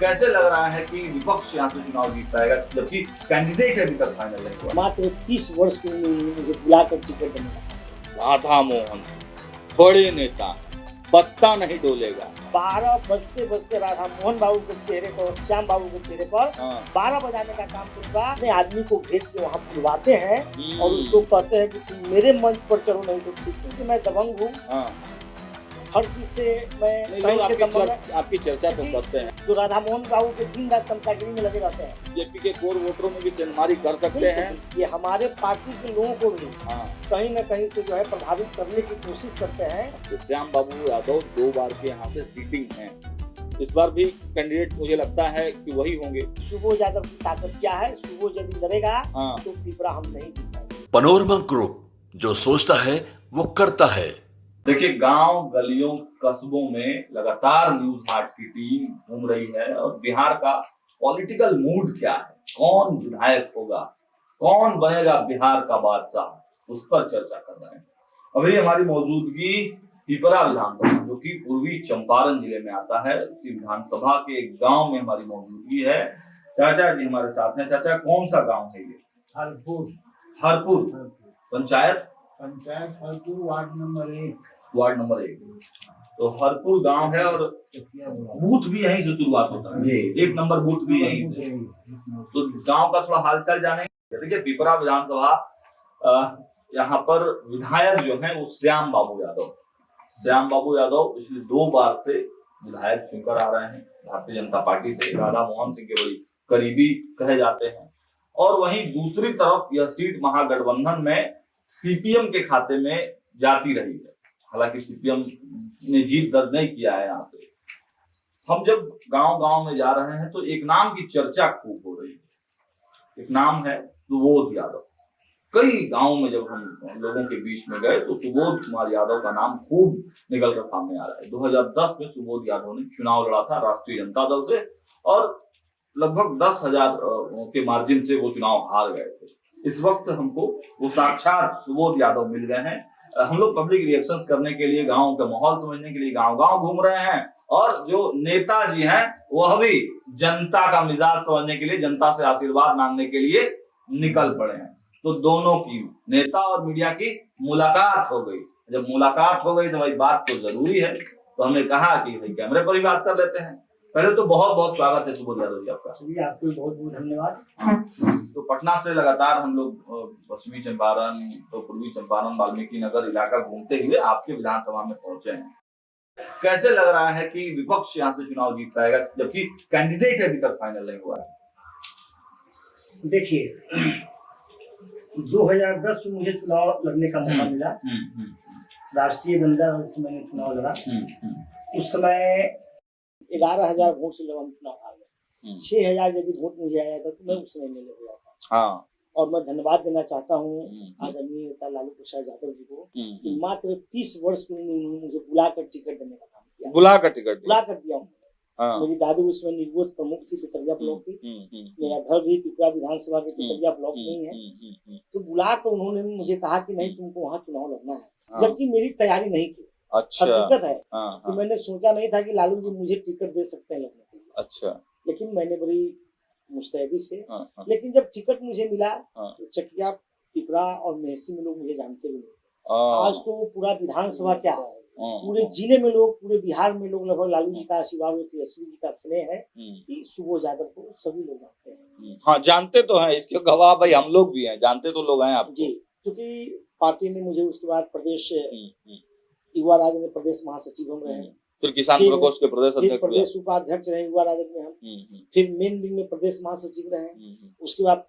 कैसे लग रहा है कि विपक्ष यहाँ से चुनाव जीत पाएगा, जबकि कैंडिडेट अभी तक फाइनल नहीं हुआ? मात्र 30 वर्ष की उम्र में मुझे बुलाकर टिकट देना। राधा मोहन बड़े नेता, पत्ता नहीं डोलेगा। 12 बजते बजते राधा मोहन बाबू के चेहरे पर, श्याम बाबू के चेहरे पर 12 बजाने का काम करूंगा। अपने आदमी को भेज के वहाँ बुलवाते हैं और उसको कहते हैं कि तुम मेरे मंच पर चलो, नहीं तो ठीक, क्योंकि मैं दबंग हूँ। हर चीज से मैं आपकी चर्चा तो करते हैं। जो राधा मोहन बाबू के दिन रात चमचागिरी में लगे रहते हैं। बीजेपी के कोर वोटरों में भी सेंधमारी कर सकते हैं। ये हमारे पार्टी के लोगों को भी कहीं न कहीं से जो है प्रभावित करने की कोशिश करते हैं। तो श्याम बाबू यादव 2 बार के यहाँ से सीटिंग है, इस बार भी कैंडिडेट मुझे लगता है कि वही होंगे। सुबोध यादव की ताकत क्या है? सुबोध यदि लड़ेगा तो पिपरा हम नहीं जीत पाएंगे। पनोरमा ग्रुप, जो सोचता है वो करता है। देखिए, गांव गलियों कस्बों में लगातार न्यूज हार्ट की टीम घूम रही है और बिहार का पॉलिटिकल मूड क्या है, कौन विधायक होगा, कौन बनेगा बिहार का बादशाह, उस पर चर्चा कर रहे हैं। अभी हमारी मौजूदगी पिपरा विधानसभा, जो कि पूर्वी चंपारण जिले में आता है, उसी विधानसभा के एक गांव में हमारी मौजूदगी है। चाचा जी हमारे साथ हैं। चाचा, कौन सा गांव है ये? Harpur panchayat Harpur ward number 1। तो हरपुर गांव है और बूथ भी यहीं से शुरुआत होता है, 1 नंबर बूथ भी यहीं से। तो गांव का थोड़ा हालचाल जानेंगे। देखिए, पिपरा विधानसभा, यहाँ पर विधायक जो है वो श्याम बाबू यादव पिछले 2 बार से विधायक चुनकर आ रहे हैं भारतीय जनता पार्टी से। राधा मोहन सिंह के बड़ी करीबी कहे जाते हैं। और वहीं दूसरी तरफ यह सीट महागठबंधन में सीपीएम के खाते में जाती रही है। हालांकि सीपीएम ने जीत दर्ज नहीं किया है यहाँ से। हम जब गांव में जा रहे हैं तो एक नाम की चर्चा खूब हो रही है। एक नाम है सुबोध यादव। कई गांवों में जब हम लोगों के बीच में गए तो सुबोध कुमार यादव का नाम खूब निकल कर सामने आ रहा है। 2010 में सुबोध यादव ने चुनाव लड़ा था राष्ट्रीय जनता दल से और लगभग 10,000 के मार्जिन से वो चुनाव हार गए थे। इस वक्त हमको वो साक्षात सुबोध यादव मिल गए हैं। हम लोग पब्लिक रिएक्शंस करने के लिए, गांव का माहौल समझने के लिए गांव घूम रहे हैं और जो नेताजी हैं वह भी जनता का मिजाज समझने के लिए, जनता से आशीर्वाद मांगने के लिए निकल पड़े हैं। तो दोनों की, नेता और मीडिया की मुलाकात हो गई। जब मुलाकात हो गई तो भाई बात तो जरूरी है, तो हमने कहा कि भाई कैमरे पर ही बात कर लेते हैं। पहले तो बहुत बहुत स्वागत है सुबोध यादव जी आपका। आपको बहुत बहुत धन्यवाद। तो पटना से लगातार हम लोग पश्चिमी चंपारण तो पूर्वी चंपारण वाल्मीकि नगर इलाका घूमते हुए आपके विधानसभा में पहुंचे हैं। कैसे लग रहा है कि विपक्ष यहाँ से चुनाव जीत पाएगा, जबकि कैंडिडेट अभी तक फाइनल नहीं हुआ है? देखिए, 2010 में मुझे चुनाव लड़ने का मौका मिला। राष्ट्रीय जनता दल से मैंने चुनाव लड़ा। उस समय 11,000 वोट से हम चुनाव हार गए। 6,000 यदि वोट मुझे आया था तो मैं उस समय ले गया था। और मैं धन्यवाद देना चाहता हूँ आदरणीय नेता लालू प्रसाद यादव जी को कि मात्र 30 वर्ष की उम्र में मुझे बुलाकर टिकट देने का काम किया। बुलाकर दिया हूँ। मेरी दादी उसमें निर्विरोध प्रमुख थी, पिपरिया ब्लॉक की। मेरा घर भी पिपरा विधानसभा के पिपरिया ब्लॉक में ही है। तो बुलाकर उन्होंने मुझे कहा कि नहीं, तुमको वहाँ चुनाव लड़ना है, जबकि मेरी तैयारी नहीं थी। अच्छा। हकीकत है कि मैंने सोचा नहीं था कि लालू जी मुझे टिकट दे सकते हैं लड़ने के लिए। अच्छा। लेकिन मैंने बड़ी मुस्तैदी से, लेकिन जब टिकट मुझे मिला तो चकिया, पिपरा और मेहसी में लोग मुझे जानते भी नहीं। आज तो पूरा विधानसभा क्या है, पूरे जिले में लोग, पूरे बिहार में लोग लगभग लालू जी का आशीर्वाद, तेजस्वी जी का स्नेह है कि सुबोध यादव को सभी लोग जानते हैं। हाँ, जानते तो हैं, इसके गवाह भाई हम लोग भी हैं, जानते तो लोग हैं आप जी। क्योंकि पार्टी ने मुझे उसके बाद प्रदेश युवा राजद में प्रदेश महासचिव हम रहे हैं, फिर किसान प्रकोष्ठ के प्रदेश उपाध्यक्ष रहे युवा राजद में हम, फिर मेन विंग में प्रदेश महासचिव रहे। उसके बाद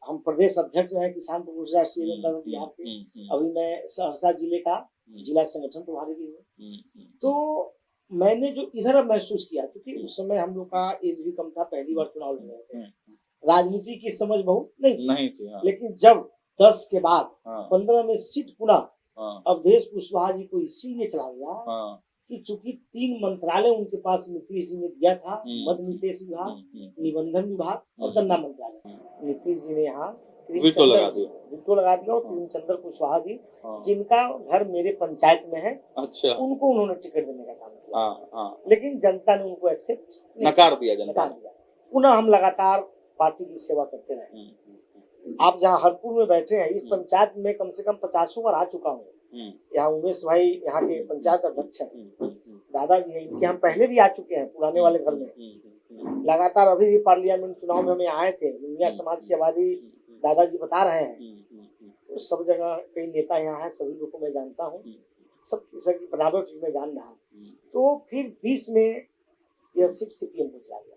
हम प्रदेश अध्यक्ष रहे किसान प्रकोष्ठ राष्ट्रीय जनता दल बिहार के। अभी मैं सहरसा जिले का जिला संगठन प्रभारी भी हूँ। तो मैंने जो इधर महसूस किया, क्योंकि उस समय हम लोग का एज भी कम था, पहली बार चुनाव लड़ रहे थे, राजनीति की समझ बहुत नहीं थी। लेकिन जब 10 के बाद 15 में सीट पुनः अवधेश कुशवाहा जी को इसीलिए चला गया कि चूंकि 3 मंत्रालय उनके पास नीतीश जी ने दिया था, मध्य निवेश विभाग, निबंधन विभाग और गन्ना मंत्रालय। नीतीश जी ने यहाँ वीटो लगा दिया। वीटो लगा दिया और प्रेमचंद्र कुशवाहा जी, हाँ। जिनका घर मेरे पंचायत में है, अच्छा। उनको उन्होंने टिकट देने का काम किया। हाँ हाँ। लेकिन जनता ने उनको एक्सेप्ट नकार दिया जनता नकार दिया। पुनः हम लगातार पार्टी की सेवा करते रहे। आप जहाँ हरपुर में बैठे हैं, इस पंचायत में कम से कम 50 बार आ चुका हूँ। यहाँ उमेश भाई यहाँ के पंचायत अध्यक्ष हैं, दादाजी हैं, इनके हम पहले भी आ चुके हैं पुराने वाले घर में। लगातार अभी भी पार्लियामेंट चुनाव में हमें आए थे। मियां समाज की आबादी दादाजी बता रहे हैं, तो सब जगह कई नेता यहाँ हैं, सभी लोगों को मैं जानता हूँ, सब की बनावट में जान रहा हूँ। तो फिर 20 में यह सीट सीपीएम को चला गया।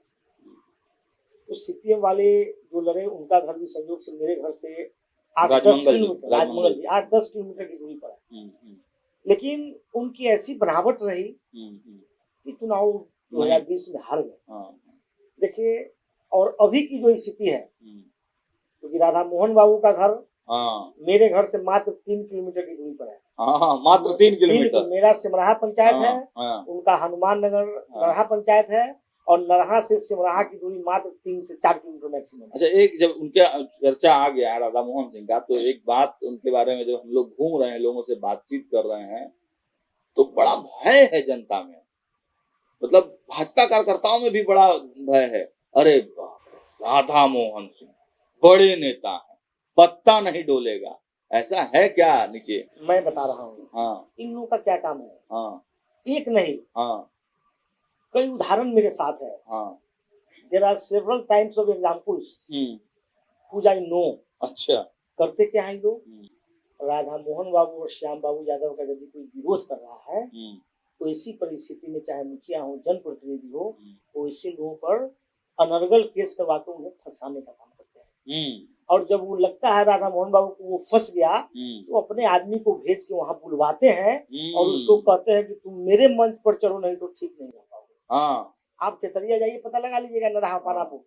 तो सीपीएम वाले जो लड़े, उनका घर भी संयोग से मेरे घर से 8-10 किलोमीटर, राजमंगल 8-10 किलोमीटर की दूरी पर है। लेकिन उनकी ऐसी बनावट रही कि चुनाव 2020 में हार गए। देखिए, और अभी की जो स्थिति है, क्योंकि राधा मोहन बाबू का घर मेरे घर से मात्र 3 किलोमीटर की दूरी पर है। मात्र 3 किलोमीटर। मेरा सिमराहा पंचायत है, उनका हनुमान नगर नरहा पंचायत है, और नरहा से सिमराहा की दूरी मात्र 3 से 4 किलोमीटर मैक्सिमम। अच्छा, एक जब उनके चर्चा आ गया है राधा मोहन सिंह का, तो एक बात उनके बारे में जब हम लोग घूम रहे हैं, लोगों से बातचीत कर रहे हैं, तो बड़ा भय है जनता में। मतलब भाजपा कार्यकर्ताओं में भी बड़ा भय है। अरे राधा मोहन सिंह बड़े नेता हैं, पत्ता नहीं डोलेगा, ऐसा है क्या नीचे? मैं बता रहा हूँ। हाँ। इन लोगों का क्या काम है? हाँ। एक नहीं, हाँ। कई उदाहरण मेरे साथ है। हाँ। There are several types of examples which I know। अच्छा। करते क्या है लोग? राधा मोहन बाबू और श्याम बाबू यादव का यदि कोई विरोध कर रहा है, तो इसी परिस्थिति में चाहे मुखिया हो, जनप्रतिनिधि हो, तो ऐसे लोगों पर अनर्गल केस करवा कर उन्हें फंसाने का काम करते हैं। और जब वो लगता है राधा मोहन बाबू को वो फंस गया, तो अपने आदमी को भेज के वहाँ बुलवाते हैं और उसको कहते हैं कि तुम मेरे मंच पर चलो, नहीं तो ठीक नहीं हो पाओगे। आप तेतरिया जाइए, पता लगा लीजिएगा नरहा पानापुर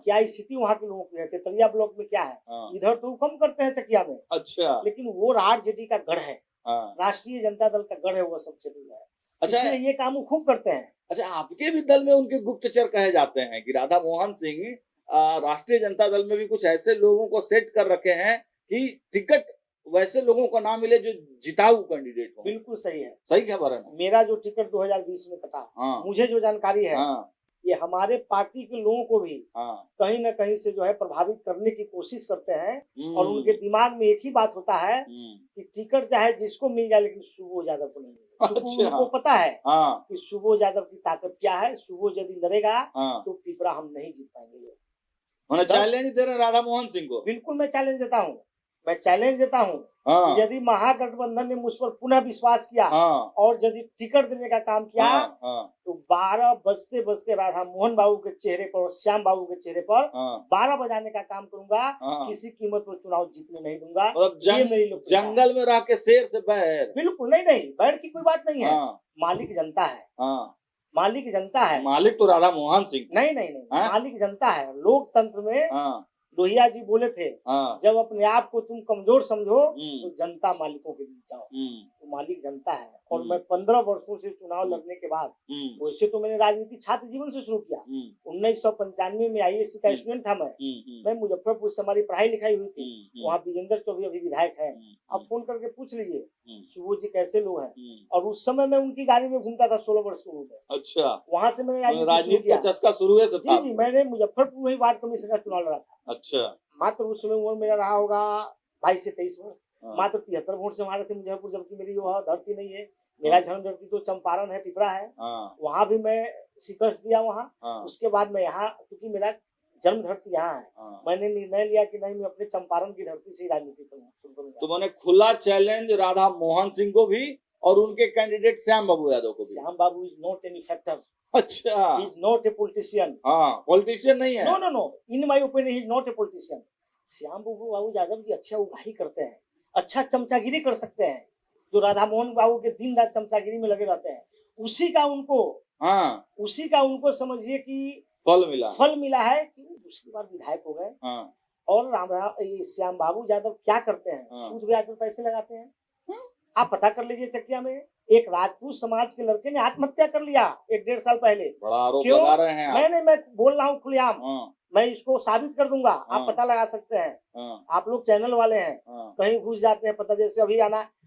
क्या स्थिति वहाँ के लोगों की है। तेतरिया ब्लॉक में क्या है, इधर तो कम करते हैं चकिया में। अच्छा। लेकिन वो आरजेडी का गढ़ है, राष्ट्रीय जनता दल का गढ़ है, वो सब क्षेत्र है। अच्छा, ये काम वो खूब करते हैं। अच्छा, आपके भी दल में उनके गुप्तचर कहे जाते हैं कि राधा मोहन सिंह राष्ट्रीय जनता दल में भी कुछ ऐसे लोगों को सेट कर रखे हैं कि टिकट वैसे लोगों को ना मिले जो जिताऊ कैंडिडेट हो। बिल्कुल सही है। सही खबर है। मेरा जो टिकट 2020 में कटा, मुझे जो जानकारी है, ये हमारे पार्टी के लोगों को भी कहीं न कहीं से जो है प्रभावित करने की कोशिश करते हैं। और उनके दिमाग में एक ही बात होता है कि टिकट चाहे जिसको मिल जाए, लेकिन सुबोध यादव को नहीं मिले। अच्छा। उनको पता है कि सुबोध यादव की ताकत क्या है। सुबोध यदि लड़ेगा तो पिपरा हम नहीं जीत पाएंगे। चैलेंज दे रहे राधा मोहन सिंह को। बिल्कुल, मैं चैलेंज देता हूँ, मैं चैलेंज देता हूँ। यदि महागठबंधन ने मुझ पर पुनः विश्वास किया और यदि टिकट देने का काम किया, तो 12 बजते बजते राधा मोहन बाबू के चेहरे पर और श्याम बाबू के चेहरे पर 12 बजाने का काम करूंगा। किसी कीमत पर चुनाव जीतने नहीं दूंगा। ये मेरी जंगल में रह के शेर से बैर। बिल्कुल नहीं, बैर की कोई बात नहीं है। मालिक जनता है, मालिक जनता है। मालिक तो राधा मोहन सिंह नहीं, मालिक जनता है। लोकतंत्र में लोहिया जी बोले थे, जब अपने आप को तुम कमजोर समझो तो जनता मालिकों के बीच जाओ। तो मालिक जनता है। और मैं 15 वर्षों से चुनाव लड़ने के बाद, वैसे तो मैंने राजनीति छात्र जीवन से शुरू किया। 1995 में आईएएससी का स्टूडेंट था मैं मुजफ्फरपुर से हमारी पढ़ाई लिखाई हुई थी। वहाँ विजेंद्र चौधरी अभी विधायक है, आप फोन करके पूछ लीजिए सुबोध जी कैसे लोग हैं। और उस समय मैं उनकी गाड़ी में घूमता था 16 वर्ष की उम्र में। अच्छा, वहाँ से मैंने राजनीति का चस्का शुरू है। जी, मैंने मुजफ्फरपुर में वार्ड कमीशन का चुनाव लड़ा था। अच्छा। मात्र उस समय उम्र मेरा रहा होगा 22 से 23 वर्ष। मात्र 73 वोट से हमारे थे मुजफ्फरपुर, जबकि मेरी वह धरती नहीं है। मेरा जन्म धरती तो चंपारण है, पिपरा है। वहाँ भी मैं शिकस्त दिया वहाँ। उसके बाद मैं यहाँ, क्योंकि मेरा जन्म धरती यहाँ है, मैंने निर्णय लिया कि नहीं, मैं अपने चंपारण की धरती से राजनीति करूँगा। तो मैंने खुला चैलेंज राधा मोहन सिंह को भी और उनके कैंडिडेट श्याम बाबू यादव को भी। Shyam Babu is not any factor. अच्छा, he is not a politician। Politician नहीं है। No, in my opinion he is not a politician। Shyam Babu Yadav ji अच्छा उगाही करते हैं, अच्छा चमचागिरी कर सकते हैं। जो राधा मोहन बाबू के दिन रात चमचागिरी में लगे रहते हैं, उसी का उनको समझिए कि फल मिला है कि दूसरी बार विधायक हो गए। और श्याम बाबू यादव क्या करते हैं, सूद ब्याज पर पैसे लगाते हैं। आप पता कर लीजिए, चकिया में एक राजपूत समाज के लड़के ने आत्महत्या कर लिया 1-1.5 साल पहले। बड़ा आरोप लगा रहे हैं आप। मैं बोल रहा हूँ खुलेआम, मैं इसको साबित कर दूंगा, आप हाँ। पता लगा सकते हैं। हाँ, आप लोग चैनल वाले हैं, हाँ। कहीं घुस जाते हैं, पता जैसे अभी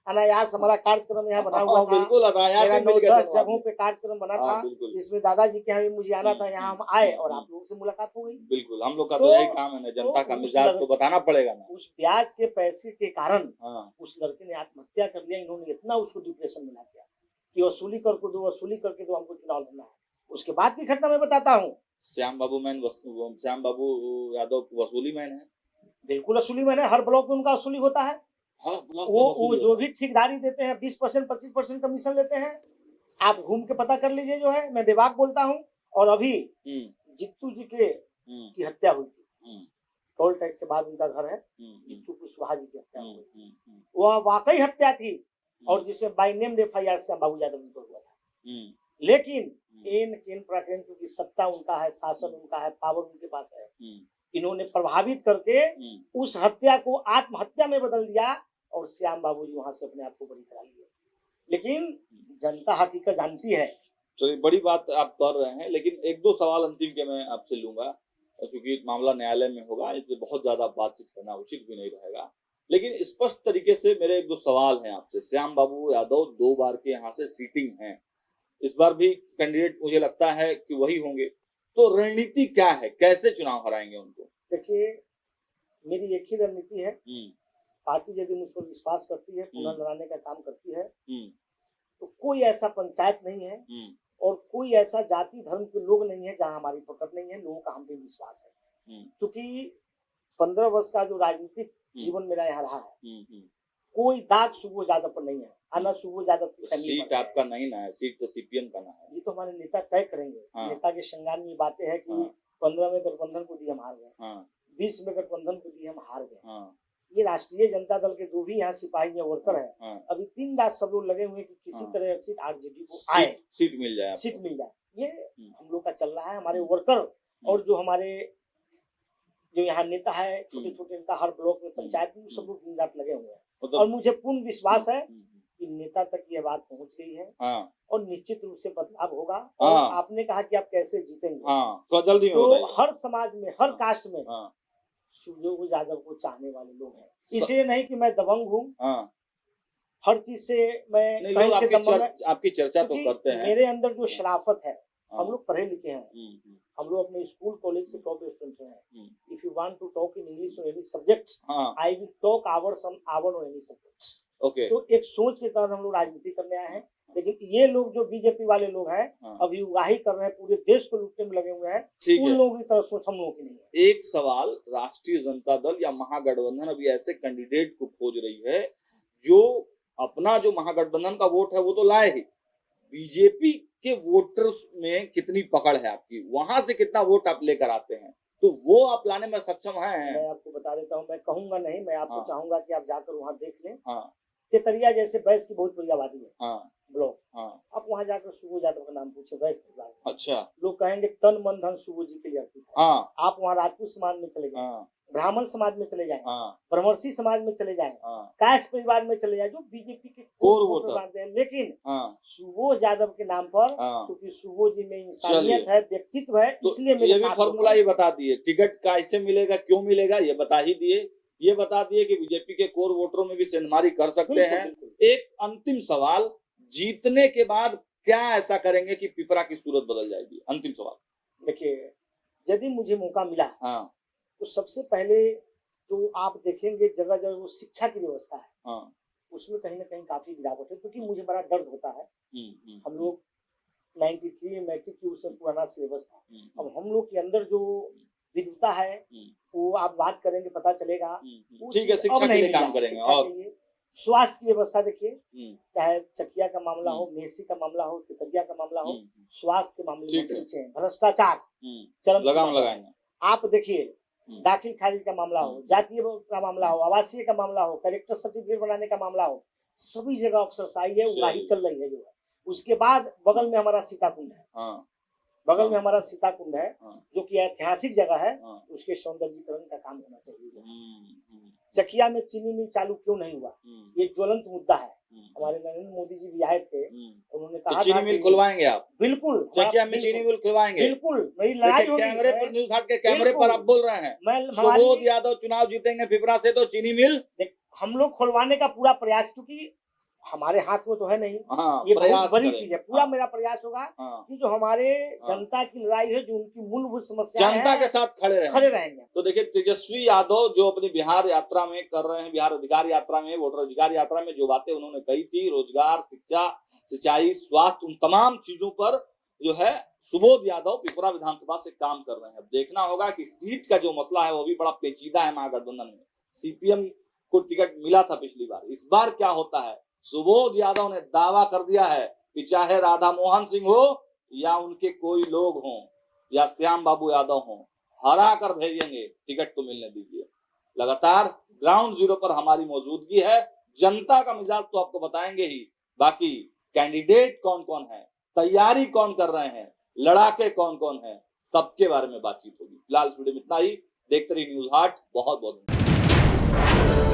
अनायास हमारा कार्यक्रम यहाँ बना हुआ हाँ, था। बिल्कुल अनायास मेरा ही मिल गया 9-10 दोनों जगहों आदमी। पे कार्यक्रम बना हाँ, था, बिल्कुल। जिसमें दादाजी के यहाँ भी मुझे आना था, यहाँ हम आए और हम्म, आप लोगों से मुलाकात हो गई। बिल्कुल, हम लोग का तो- तो यही काम है ना, जनता का उस मिजाज लग- तो बताना पड़ेगा ना। उस ब्याज के पैसे के कारण हाँ, उस लड़के ने आत्महत्या कर लिया। इन्होंने इतना उसको डिप्रेशन में ला दिया कि वसूली करके दो, वसूली करके दो, हमको चुनाव लड़ना है। उसके बाद की घटना मैं बताता हूँ। श्याम बाबू यादव वसूली मैन है। बिल्कुल वसूली मैंने, हर ब्लॉक में उनका वसूली होता है। हर ब्लॉक में वो वसूली जो होता भी ठेकेदारी देते हैं 20% 25% कमीशन लेते हैं। आप घूम के पता कर लीजिए, जो है मैं बेबाक बोलता हूँ। और अभी है। जित्तू जी के की हत्या हुई थी, टोल टैक्स के बाद उनका घर है, जित्तू कुशवाहा जी की हत्या हुई, वह वाकई हत्या थी और जिसमें by name FIR Shyam Babu Yadav जी को हुआ था। लेकिन इन प्रकरण की सत्ता उनका है, शासन उनका है, पावर उनके पास है, इन्होंने प्रभावित करके उस हत्या को आत्महत्या में बदल दिया और श्याम बाबू जी वहां से अपने आप को बरी करा लिए। लेकिन जनता हकीकत जानती है। तो ये बड़ी बात आप कर रहे हैं, लेकिन एक दो सवाल अंतिम के मैं आपसे लूंगा, क्योंकि मामला न्यायालय में होगा, इसलिए बहुत ज्यादा बातचीत करना उचित भी नहीं रहेगा। लेकिन स्पष्ट तरीके से मेरे एक दो सवाल हैं आपसे। श्याम बाबू यादव 2 बार के यहाँ से सीटिंग हैं, इस बार भी कैंडिडेट मुझे लगता है कि वही होंगे, तो रणनीति क्या है, कैसे चुनाव हराएंगे उनको? देखिए, मेरी एक ही रणनीति है। पार्टी यदि मुझ पर विश्वास करती है, पुनर्लड़ाने का काम करती है, तो कोई ऐसा पंचायत नहीं है और कोई ऐसा जाति धर्म के लोग नहीं है जहां हमारी पकड़ नहीं है। लोगों का हम पे विश्वास है, क्योंकि 15 वर्ष का जो राजनीतिक जीवन मेरा यहाँ रहा है, कोई दाग सुबोध यादव पर नहीं है। आना सुबोध यादव की फैमिली सीट आपका नहीं ना है, सीट तो सीपीएम का ना है। ये तो हमारे नेता तय करेंगे। हाँ। नेता के श्रृंगार में ये बातें हैं कि 15 में गठबंधन को दी हम हार गए, 20 में गठबंधन को दी हम हार गए। ये राष्ट्रीय जनता दल के जो भी यहाँ सिपाही या वर्कर है, अभी 3 रात सब लोग लगे हुए कि किसी तरह सीट आरजेडी को आए, सीट मिल जाए, सीट मिल जाए। ये हम लोग का चल रहा है। हमारे वर्कर और जो हमारे जो यहाँ नेता है, छोटे छोटे नेता हर ब्लॉक में, पंचायत में, सब लोग दिन रात लगे हुए हैं। और मुझे पूर्ण विश्वास है कि नेता तक ये बात पहुंच गई है और निश्चित रूप से बदलाव होगा। और आपने कहा कि आप कैसे जीतेंगे, तो जल्दी तो हर समाज में, हर कास्ट में सुजोग यादव को चाहने वाले लोग हैं। इसलिए नहीं कि मैं दबंग हूँ, हर चीज से मैं कहीं से दबंग, आपकी चर्चा तो करते हैं। मेरे अंदर जो शराफत है, हम लोग पढ़े लिखे हैं, हम लोग अपने स्कूल कॉलेज के टॉप स्टूडेंट हैं। If you want to talk in English or any subject, I will talk our or any subject. Okay, तो एक सोच के तहत हम लोग राजनीति करने आए हैं। लेकिन ये लोग जो बीजेपी वाले लोग हैं, अभी उगाही कर रहे हैं, पूरे देश को लूटने में लगे हुए हैं, उन लोगों की तरह सोच हम लोगों की नहीं है। एक सवाल, राष्ट्रीय जनता दल या महागठबंधन अभी ऐसे कैंडिडेट को खोज रही है जो अपना जो महागठबंधन का वोट है वो तो लाए ही, बीजेपी के वोटर्स में कितनी पकड़ है आपकी, वहां से कितना वोट आप लेकर आते हैं, तो वो आप लाने में सक्षम हैं? मैं आपको बता देता हूँ, मैं कहूंगा नहीं, मैं आपको चाहूंगा कि आप जाकर वहाँ देख लें। तेतरिया जैसे बैस की बहुत बड़ी आबादी है, ब्लॉक, आप वहाँ जाकर सुबोध यादव का नाम पूछे, बैस के बारे में। अच्छा, लोग कहेंगे तन मन धन सुबोध जी के लिए अर्पित है। आप वहाँ राजपूत समाज में चले जाए, ब्राह्मण समाज में चले जाए, ब्रह्मर्षि समाज में चले जाए, कायस्थ परिवार में चले जाए, जो बीजेपी के कोर वोटर मानते हैं, लेकिन सुबोध यादव के नाम पर, क्योंकि सुबोध जी में इंसानियत है, व्यक्तित्व है, इसलिए तो ये भी फॉर्मूला ही बता दिए, टिकट कैसे मिलेगा, क्यों मिलेगा, ये बता ही दिए। ये बता दिए कि बीजेपी के कोर वोटरों में भी सेंधमारी कर सकते हैं। एक अंतिम सवाल, जीतने के बाद क्या ऐसा करेंगे कि पिपरा की सूरत बदल जाएगी? अंतिम सवाल। देखिए, यदि मुझे मौका मिला तो सबसे पहले तो आप देखेंगे जगह जगह वो शिक्षा की व्यवस्था है, उसमें कहीं ना कहीं काफी गिरावट है, क्योंकि मुझे बड़ा दर्द होता है। हम लोग 93 मैट्रिक की उसमें पुराना सिलेबस था, अब हम लोग के अंदर जो विविधता है वो आप बात करेंगे पता चलेगा। ठीक है, शिक्षा के लिए काम करेंगे। और स्वास्थ्य की व्यवस्था देखिए, चाहे चकिया का मामला हो, मेहसी का मामला हो, तितरिया का मामला हो, स्वास्थ्य के मामले में पीछे हैं। भ्रष्टाचार चरम लगाम लगाएंगे। आप देखिए, दाखिल खारिज का मामला हो, जातीय का मामला हो, आवासीय का मामला हो, कलेक्टर सर्टिफिकेट बनाने का मामला हो, सभी जगह अफसरशाही है, उगाही चल रही है जो है। उसके बाद बगल में हमारा सीताकुंड है, बगल में हमारा सीताकुंड है, जो कि ऐतिहासिक जगह है, उसके सौंदर्यीकरण का काम होना चाहिए। चकिया में चीनी मिल चालू क्यों नहीं हुआ, ये ज्वलंत मुद्दा है। हमारे नरेंद्र मोदी जी भी आए थे, उन्होंने तो कहा चीनी था मिल कि खुलवाएंगे आप? बिल्कुल चकिया में चीनी मिल खुलवाएंगे? बिल्कुल मेरी लड़ाई देखिए होगी। कैमरे पर, न्यूज हाट के कैमरे बिल्कुल। पर आप बोल रहे हैं मैं सुबोध यादव चुनाव जीतेंगे पिपरा से तो चीनी मिल हम लोग खुलवाने का पूरा प्रयास, क्योंकि हमारे हाथ में तो है नहीं, हाँ, ये प्रयास बहुत बड़ी करें। चीज है। पूरा हाँ, मेरा प्रयास होगा हाँ, कि जो हमारे हाँ। जनता की लड़ाई है, जो उनकी मूलभूत समस्या जनता के साथ खड़े खड़े रहेंगे। रहेंगे। तो देखिए तेजस्वी यादव जो अपनी बिहार यात्रा में कर रहे हैं, बिहार अधिकार यात्रा में, वोटर अधिकार यात्रा में जो बातें उन्होंने कही थी, रोजगार, शिक्षा, सिंचाई, स्वास्थ्य, उन तमाम चीजों पर जो है सुबोध यादव पिपरा विधानसभा से काम कर रहे हैं। अब देखना होगा कि सीट का जो मसला है वो भी बड़ा पेचीदा है महागठबंधन में। सीपीएम को टिकट मिला था पिछली बार, इस बार क्या होता है? सुबोध यादव ने दावा कर दिया है कि चाहे राधा मोहन सिंह हो या उनके कोई लोग हों या श्याम बाबू यादव हों, हरा कर भेजेंगे, टिकट तो मिलने दीजिए। लगातार ग्राउंड जीरो पर हमारी मौजूदगी है, जनता का मिजाज तो आपको बताएंगे ही, बाकी कैंडिडेट कौन कौन है, तैयारी कौन कर रहे हैं, लड़ाके कौन कौन है, सबके बारे में बातचीत होगी। फिलहाल इस वीडियो में इतना ही। देखते रहिए न्यूज हाट। बहुत बहुत